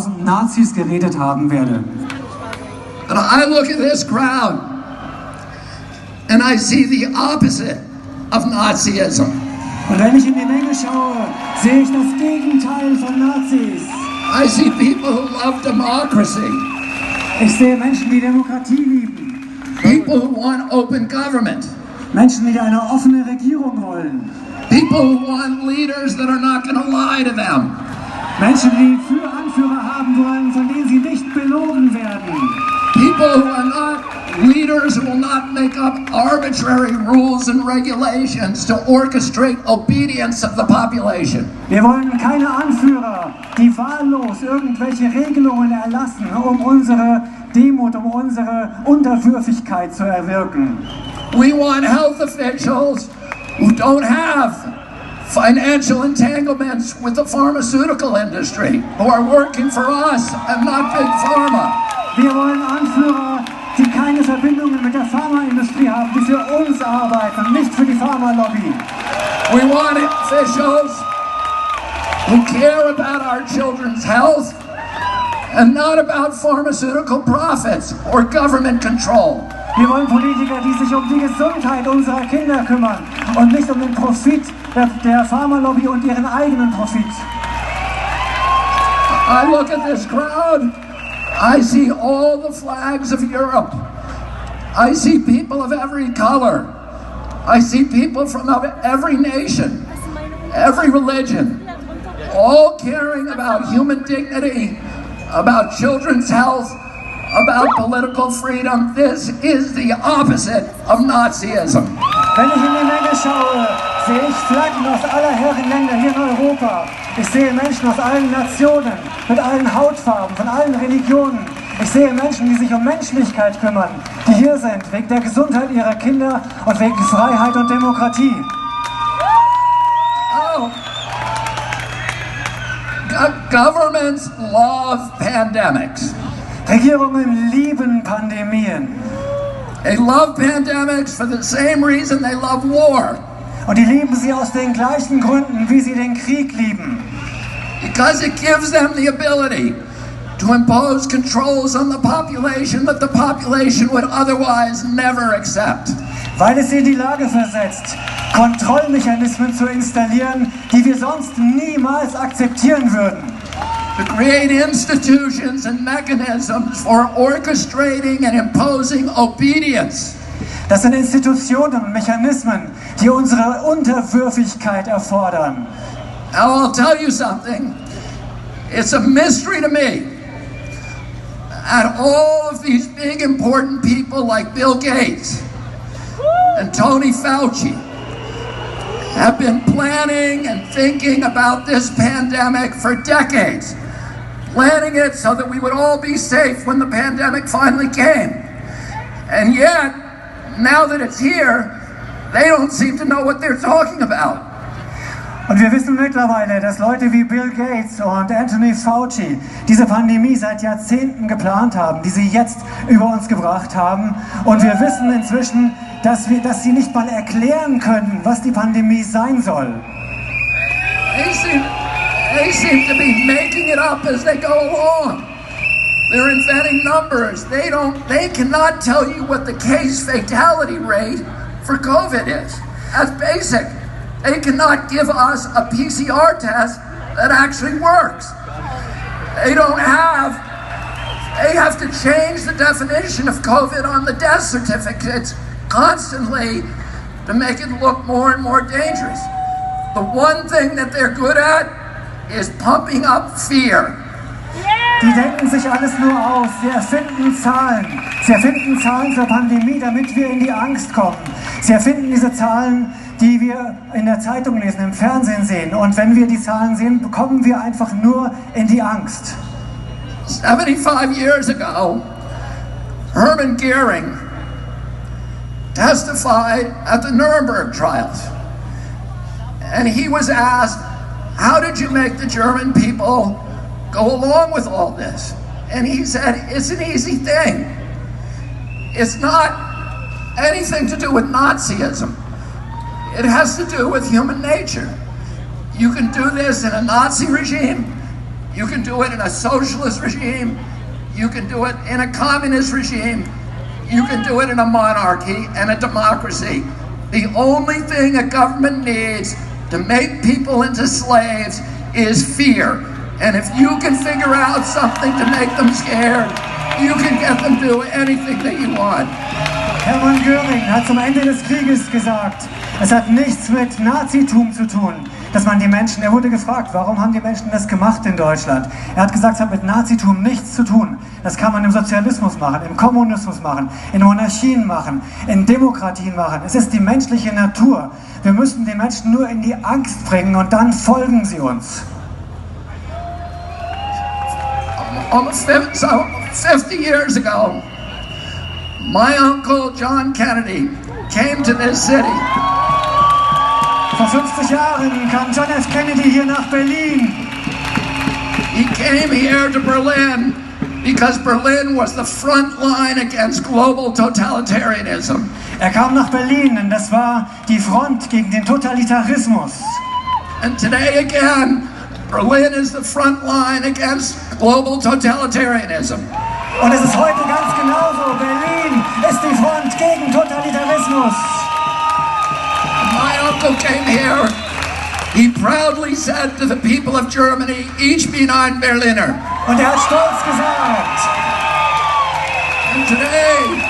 1000 Nazis geredet haben werde. But I look at this crowd and I see the opposite of Nazism. Und wenn ich in die Menge schaue, sehe ich das Gegenteil von Nazis. I see people who love democracy. Ich sehe Menschen, die Demokratie lieben. People who want open government. Menschen, die eine offene Regierung wollen. People who want leaders that are not going to lie to them. Menschen, die Anführer haben wollen, von denen sie nicht belogen werden. People who are not leaders who will not make up arbitrary rules and regulations to orchestrate obedience of the population. Wir wollen keine Anführer, die wahllos irgendwelche Regelungen erlassen, um unsere Demut, um unsere Unterwürfigkeit zu erwirken. We want health officials who don't have financial entanglements with the pharmaceutical industry, who are working for us and not Big Pharma. Wir wollen Anführer, die keine Verbindungen mit der Pharmaindustrie haben, die für uns arbeiten, nicht für die Pharmalobby. We want officials who care about our children's health and not about pharmaceutical profits or government control. Wir wollen Politiker, die sich um die Gesundheit unserer Kinder kümmern und nicht um den Profit der Pharmalobby und ihren eigenen Profit. I look at this crowd, I see all the flags of Europe. I see people of every color. I see people from every nation, every religion, all caring about human dignity, about children's health, about political freedom. This is the opposite of Nazism. Wenn ich in die Menge schaue, sehe ich Flaggen aus aller Herren Länder hier in Europa. Ich sehe Menschen aus allen Nationen, mit allen Hautfarben, von allen Religionen. Ich sehe Menschen, die sich um Menschlichkeit kümmern, die hier sind, wegen der Gesundheit ihrer Kinder und wegen Freiheit und Demokratie. Oh. Governments love pandemics. Regierungen lieben Pandemien. They love pandemics for the same reason they love war. Und die lieben sie aus den gleichen Gründen, wie sie den Krieg lieben. Because it gives them the ability to impose controls on the population that the population would otherwise never accept. Weil es sie in die Lage versetzt, Kontrollmechanismen zu installieren, die wir sonst niemals akzeptieren würden. To create institutions and mechanisms for orchestrating and imposing obedience. Das sind Institutionen und Mechanismen, die unsere Unterwürfigkeit erfordern. Now I'll tell you something. It's a mystery to me. And all of these big important people like Bill Gates and Tony Fauci have been planning and thinking about this pandemic for decades. Planning it so that we would all be safe when the pandemic finally came. And yet, now that it's here, they don't seem to know what they're talking about. Und wir wissen mittlerweile, dass Leute wie Bill Gates und Anthony Fauci diese Pandemie seit Jahrzehnten geplant haben, die sie jetzt über uns gebracht haben. Und wir wissen inzwischen, dass sie nicht mal erklären können, was die Pandemie sein soll. They seem to be making it up as they go along. They're inventing numbers. They cannot tell you what the case fatality rate for COVID is. That's basic. They cannot give us a PCR test that actually works. They have to change the definition of COVID on the death certificates constantly to make it look more and more dangerous. The one thing that they're good at is pumping up fear. Die denken sich alles nur aus. Sie erfinden Zahlen. Sie erfinden Zahlen zur Pandemie, damit wir in die Angst kommen. Sie erfinden diese Zahlen, die wir in der Zeitung lesen, im Fernsehen sehen. Und wenn wir die Zahlen sehen, kommen wir einfach nur in die Angst. 75 years ago, Hermann Goering testified at the Nuremberg trials. And he was asked, how did you make the German people go along with all this? And he said, it's an easy thing. It's not anything to do with Nazism. It has to do with human nature. You can do this in a Nazi regime. You can do it in a socialist regime. You can do it in a communist regime. You can do it in a monarchy and a democracy. The only thing a government needs to make people into slaves is fear. And if you can figure out something to make them scared, you can get them to do anything that you want. Hermann Göring hat zum Ende des Krieges gesagt, es hat nichts mit Nazitum zu tun, dass man die Menschen, er wurde gefragt, warum haben die Menschen das gemacht in Deutschland? Er hat gesagt, es hat mit Nazitum nichts zu tun. Das kann man im Sozialismus machen, im Kommunismus machen, in Monarchien machen, in Demokratien machen. Es ist die menschliche Natur. Wir müssen die Menschen nur in die Angst bringen und dann folgen sie uns. Almost 50 years ago, my uncle John Kennedy came to this city. Vor 50 Jahren kam John F. Kennedy hier nach Berlin. He came here to Berlin because Berlin was the front line against global totalitarianism. Er kam nach Berlin, denn das war die Front gegen den Totalitarismus. And today again, Berlin is the front line against global totalitarianism. Und es ist heute ganz genauso. Berlin ist die Front gegen Totalitarismus. My uncle came here. He proudly said to the people of Germany, "Ich bin ein Berliner." Und er hat stolz gesagt. And today,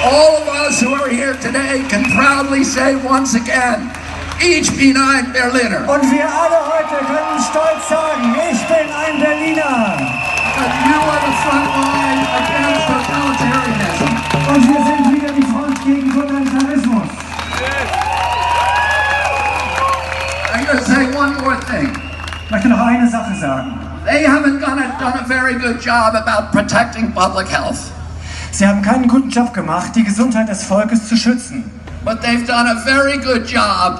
all of us who are here today can proudly say once again, "Ich bin ein Berliner." Und wir alle heute können stolz sagen, ich bin ein Berliner. But you are the front line against totalitarianism. Und wir sind wieder die Front gegen Totalitarismus. I'm going to say one more thing. Ich möchte noch eine Sache sagen. They haven't done a very good job about protecting public health. Sie haben keinen guten Job gemacht, die Gesundheit des Volkes zu schützen. But they've done a very good job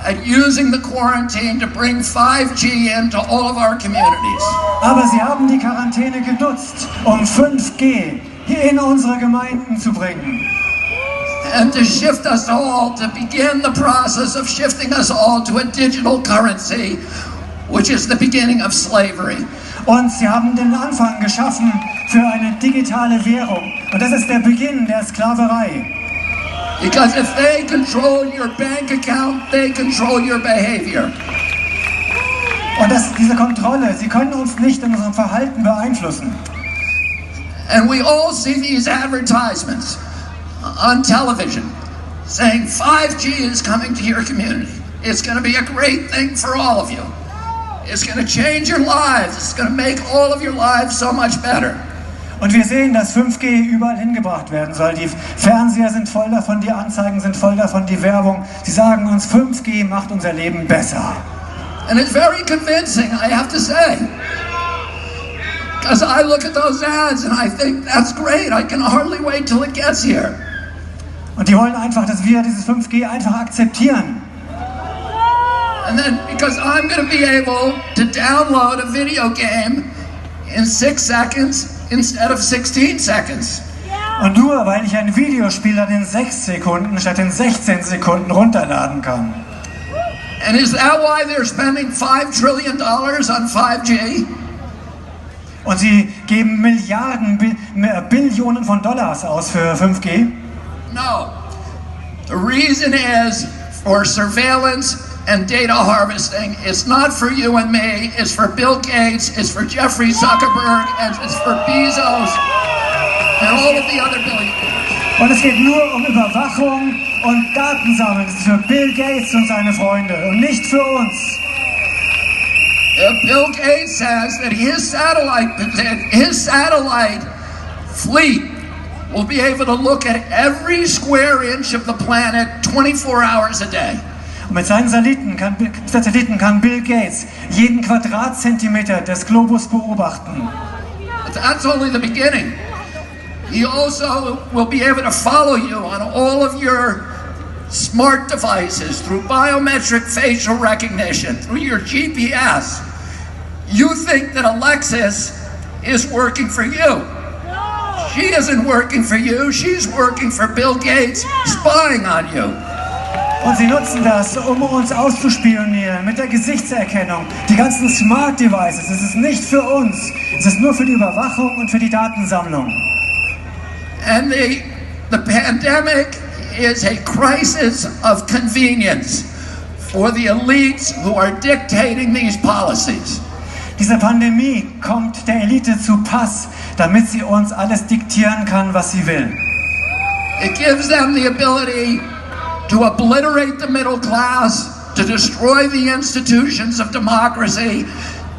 at using the quarantine to bring 5G into all of our communities. Aber sie haben die Quarantäne genutzt, um 5G hier in unsere Gemeinden zu bringen. And to shift us all, to begin the process of shifting us all to a digital currency, which is the beginning of slavery. Und sie haben den Anfang geschaffen für eine digitale Währung. Und das ist der Beginn der Sklaverei. Because if they control your bank account, they control your behavior. Und diese Kontrolle, sie können uns nicht in unserem Verhalten beeinflussen. And we all see these advertisements on television saying 5G is coming to your community. It's going to be a great thing for all of you. It's going to change your lives. It's going to make all of your lives so much better. Und wir sehen, dass 5G überall hingebracht werden soll. Die Fernseher sind voll davon, die Anzeigen sind voll davon, die Werbung. Sie sagen uns, 5G macht unser Leben besser. And it's very convincing, I have to say. Because I look at those ads and I think, that's great. I can hardly wait till it gets here. Und die wollen einfach, dass wir dieses 5G einfach akzeptieren. And then, because I'm going to be able to download a video game in 6 seconds instead of 16 seconds. Und nur weil ich ein Videospiel dann in 6 Sekunden statt in 16 Sekunden runterladen kann. And is that why they're spending $5 trillion on 5G? Und sie geben Milliarden, Billionen von Dollars aus für 5G? No. The reason is for surveillance and data harvesting. It's not for you and me. It's for Bill Gates. It's for Jeffrey Zuckerberg. And it's for Bezos and all of the other billionaires. Und es geht nur um Überwachung und Datensammeln. Das ist für Bill Gates und seine Freunde und nicht für uns. Bill Gates says that his satellite fleet will be able to look at every square inch of the planet 24 hours a day. Und mit seinen Satelliten kann Bill Gates jeden Quadratzentimeter des Globus beobachten. But that's only the beginning. He also will be able to follow you on all of your smart devices through biometric facial recognition, through your GPS. You think that Alexis is working for you. She isn't working for you. She's working for Bill Gates, spying on you. Und sie nutzen das, um uns auszuspionieren mit der Gesichtserkennung. Die ganzen Smart Devices, es ist nicht für uns. Es ist nur für die Überwachung und für die Datensammlung. And the pandemic is a crisis of convenience for the elites who are dictating these policies. Diese Pandemie kommt der Elite zu Pass, damit sie uns alles diktieren kann, was sie will. It gives them the ability to obliterate the middle class, to destroy the institutions of democracy,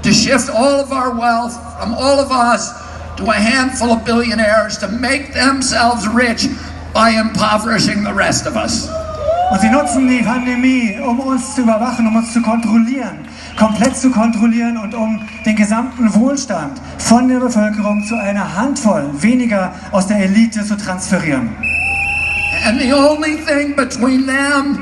to shift all of our wealth from all of us to a handful of billionaires, to make themselves rich by impoverishing the rest of us. Und sie nutzen die Pandemie, um uns zu überwachen, um uns zu kontrollieren, komplett zu kontrollieren und um den gesamten Wohlstand von der Bevölkerung zu einer Handvoll weniger aus der Elite zu transferieren. And the only thing between them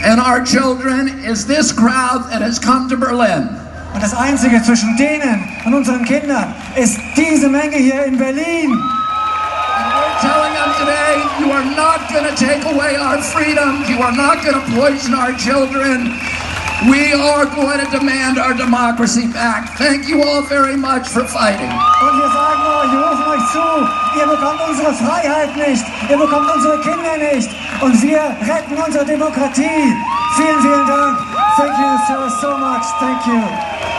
and our children is this crowd that has come to Berlin. Und das Einzige zwischen denen und unseren Kindern ist diese Menge hier in Berlin. And we're telling them today, you are not going to take away our freedom. You are not going to poison our children. We are going to demand our democracy back. Thank you all very much for fighting. Und wir sagen euch, wir rufen euch zu, ihr bekommt unsere Freiheit nicht, ihr bekommt unsere Kinder nicht und wir retten unsere Demokratie. Vielen, vielen Dank. Thank you so much. Thank you.